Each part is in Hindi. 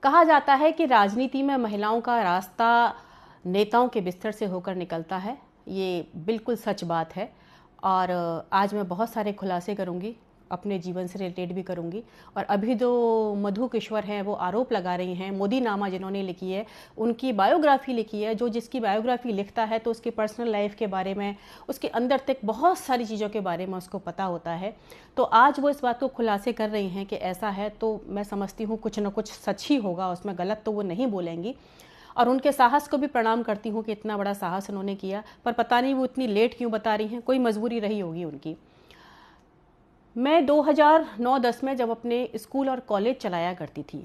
कहा जाता है कि राजनीति में महिलाओं का रास्ता नेताओं के बिस्तर से होकर निकलता है। ये बिल्कुल सच बात है। और आज मैं बहुत सारे खुलासे करूंगी, अपने जीवन से रिलेटेड भी करूंगी। और अभी जो मधु किश्वर हैं वो आरोप लगा रही हैं, मोदी नामा जिन्होंने लिखी है, उनकी बायोग्राफी लिखी है। जो जिसकी बायोग्राफी लिखता है तो उसकी पर्सनल लाइफ के बारे में, उसके अंदर तक बहुत सारी चीज़ों के बारे में उसको पता होता है। तो आज वो इस बात को खुलासे कर रही हैं कि ऐसा है, तो मैं समझती हूँ कुछ ना कुछ सच ही होगा उसमें, गलत तो वो नहीं बोलेंगी। और उनके साहस को भी प्रणाम करती हूँ कि इतना बड़ा साहस उन्होंने किया। पर पता नहीं वो इतनी लेट क्यों बता रही हैं, कोई मजबूरी रही होगी उनकी। मैं 2009-10 में जब अपने स्कूल और कॉलेज चलाया करती थी,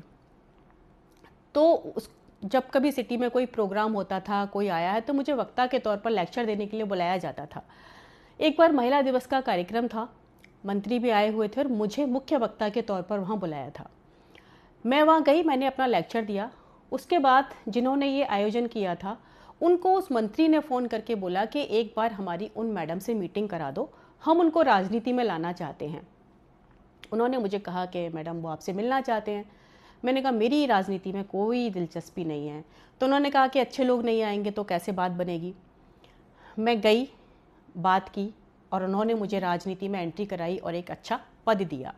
तो जब कभी सिटी में कोई प्रोग्राम होता था, कोई आया है, तो मुझे वक्ता के तौर पर लेक्चर देने के लिए बुलाया जाता था। एक बार महिला दिवस का कार्यक्रम था, मंत्री भी आए हुए थे और मुझे मुख्य वक्ता के तौर पर वहाँ बुलाया था। मैं वहाँ गई, मैंने अपना लेक्चर दिया। उसके बाद जिन्होंने ये आयोजन किया था, उनको उस मंत्री ने फ़ोन करके बोला कि एक बार हमारी उन मैडम से मीटिंग करा दो, हम उनको राजनीति में लाना चाहते हैं। उन्होंने मुझे कहा कि मैडम वो आपसे मिलना चाहते हैं। मैंने कहा मेरी राजनीति में कोई दिलचस्पी नहीं है। तो उन्होंने कहा कि अच्छे लोग नहीं आएंगे तो कैसे बात बनेगी। मैं गई, बात की और उन्होंने मुझे राजनीति में एंट्री कराई और एक अच्छा पद दिया।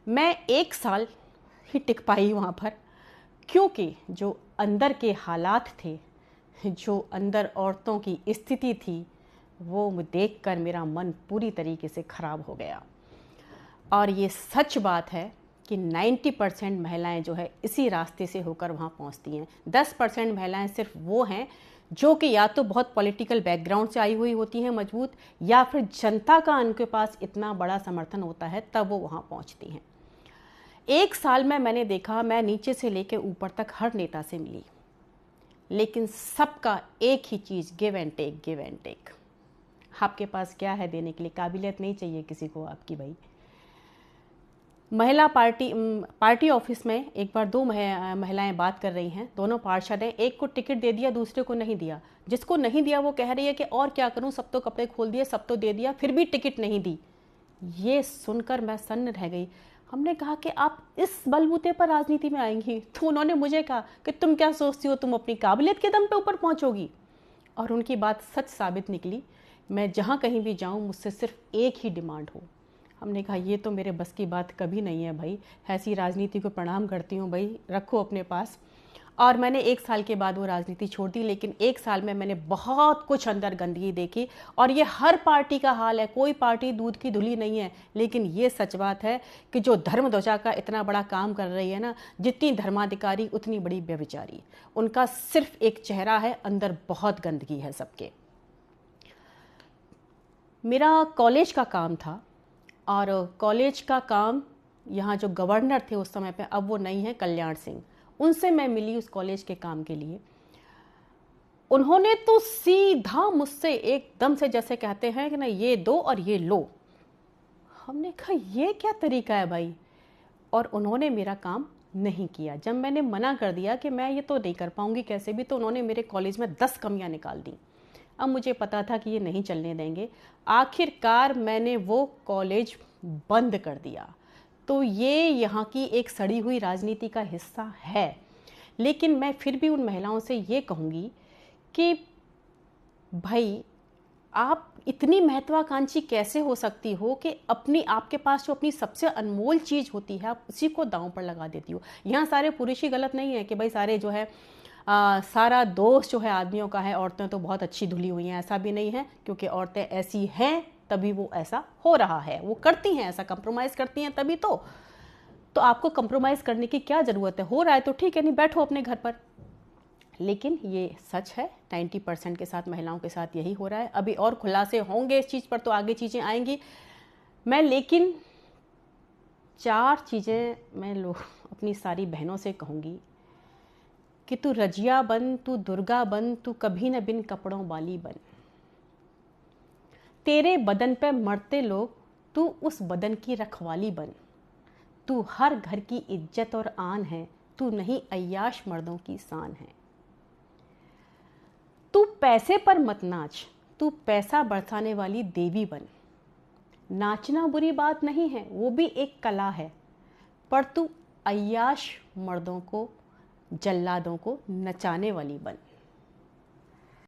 मैं 1 साल ही टिक पाई वहाँ पर, क्योंकि जो अंदर के हालात थे, जो अंदर औरतों की स्थिति थी, वो देखकर मेरा मन पूरी तरीके से खराब हो गया। और ये सच बात है कि 90% महिलाएं जो है इसी रास्ते से होकर वहाँ पहुँचती हैं। 10% महिलाएं सिर्फ वो हैं जो कि या तो बहुत पॉलिटिकल बैकग्राउंड से आई हुई होती हैं मजबूत, या फिर जनता का उनके पास इतना बड़ा समर्थन होता है तब वो वहाँ पहुँचती हैं। 1 साल में मैंने देखा, मैं नीचे से लेकर ऊपर तक हर नेता से मिली, लेकिन सबका एक ही चीज़, give and take, give and take. आपके पास क्या है देने के लिए? काबिलियत नहीं चाहिए किसी को आपकी भाई। महिला पार्टी ऑफिस में एक बार 2 महिलाएं बात कर रही हैं, दोनों पार्षद हैं। एक को टिकट दे दिया, दूसरे को नहीं दिया। जिसको नहीं दिया वो कह रही है कि और क्या करूं, सब तो कपड़े खोल दिए, सब तो दे दिया, फिर भी टिकट नहीं दी। ये सुनकर मैं सन्न रह गई। हमने कहा कि आप इस बलबूते पर राजनीति में आएंगी? तो उन्होंने मुझे कहा कि तुम क्या सोचती हो, तुम अपनी काबिलियत के दम पे ऊपर पहुंचोगी? और उनकी बात सच साबित निकली। मैं जहाँ कहीं भी जाऊँ मुझसे सिर्फ एक ही डिमांड हो। हमने कहा ये तो मेरे बस की बात कभी नहीं है भाई, ऐसी राजनीति को प्रणाम करती हूँ भाई, रखो अपने पास। और मैंने 1 साल के बाद वो राजनीति छोड़ दी। लेकिन 1 साल में मैंने बहुत कुछ अंदर गंदगी देखी, और ये हर पार्टी का हाल है, कोई पार्टी दूध की धुली नहीं है। लेकिन ये सच बात है कि जो धर्म ध्वजा का इतना बड़ा काम कर रही है ना, जितनी धर्माधिकारी उतनी बड़ी व्यभिचारी। उनका सिर्फ एक चेहरा है, अंदर बहुत गंदगी है सबके। मेरा कॉलेज का काम था, और कॉलेज का काम यहाँ जो गवर्नर थे उस समय पे, अब वो नहीं है, कल्याण सिंह, उनसे मैं मिली उस कॉलेज के काम के लिए। उन्होंने तो सीधा मुझसे एकदम से, जैसे कहते हैं कि ना, ये दो और ये लो। हमने कहा ये क्या तरीका है भाई? और उन्होंने मेरा काम नहीं किया। जब मैंने मना कर दिया कि मैं ये तो नहीं कर पाऊंगी कैसे भी, तो उन्होंने मेरे कॉलेज में 10 कमियां निकाल दी। अब मुझे पता था कि ये नहीं चलने देंगे। आखिरकार मैंने वो कॉलेज बंद कर दिया। तो ये यहाँ की एक सड़ी हुई राजनीति का हिस्सा है। लेकिन मैं फिर भी उन महिलाओं से ये कहूँगी कि भाई, आप इतनी महत्वाकांक्षी कैसे हो सकती हो कि अपनी, आपके पास जो अपनी सबसे अनमोल चीज़ होती है, आप उसी को दांव पर लगा देती हो। यहाँ सारे पुरुष ही गलत नहीं है कि भाई सारे जो है सारा दोष जो है आदमियों का है, औरतें तो बहुत अच्छी धुली हुई हैं, ऐसा भी नहीं है। क्योंकि औरतें ऐसी हैं तभी वो ऐसा हो रहा है, वो करती हैं ऐसा, कंप्रोमाइज़ करती हैं तभी तो आपको कंप्रोमाइज़ करने की क्या ज़रूरत है? हो रहा है तो ठीक है, नहीं बैठो अपने घर पर। लेकिन ये सच है, 90% के साथ, महिलाओं के साथ यही हो रहा है। अभी और खुलासे होंगे इस चीज़ पर, तो आगे चीज़ें आएंगी। मैं लेकिन 4 चीज़ें मैं अपनी सारी बहनों से कहूँगी कि तू रजिया बन, तू दुर्गा बन, तू कभी न बिन कपड़ों वाली बन। तेरे बदन पे मरते लोग, तू उस बदन की रखवाली बन। तू हर घर की इज्जत और आन है, तू नहीं अय्याश मर्दों की शान है। तू पैसे पर मत नाच, तू पैसा बरसाने वाली देवी बन। नाचना बुरी बात नहीं है, वो भी एक कला है, पर तू अय्याश मर्दों को जल्लादों को नचाने वाली बन।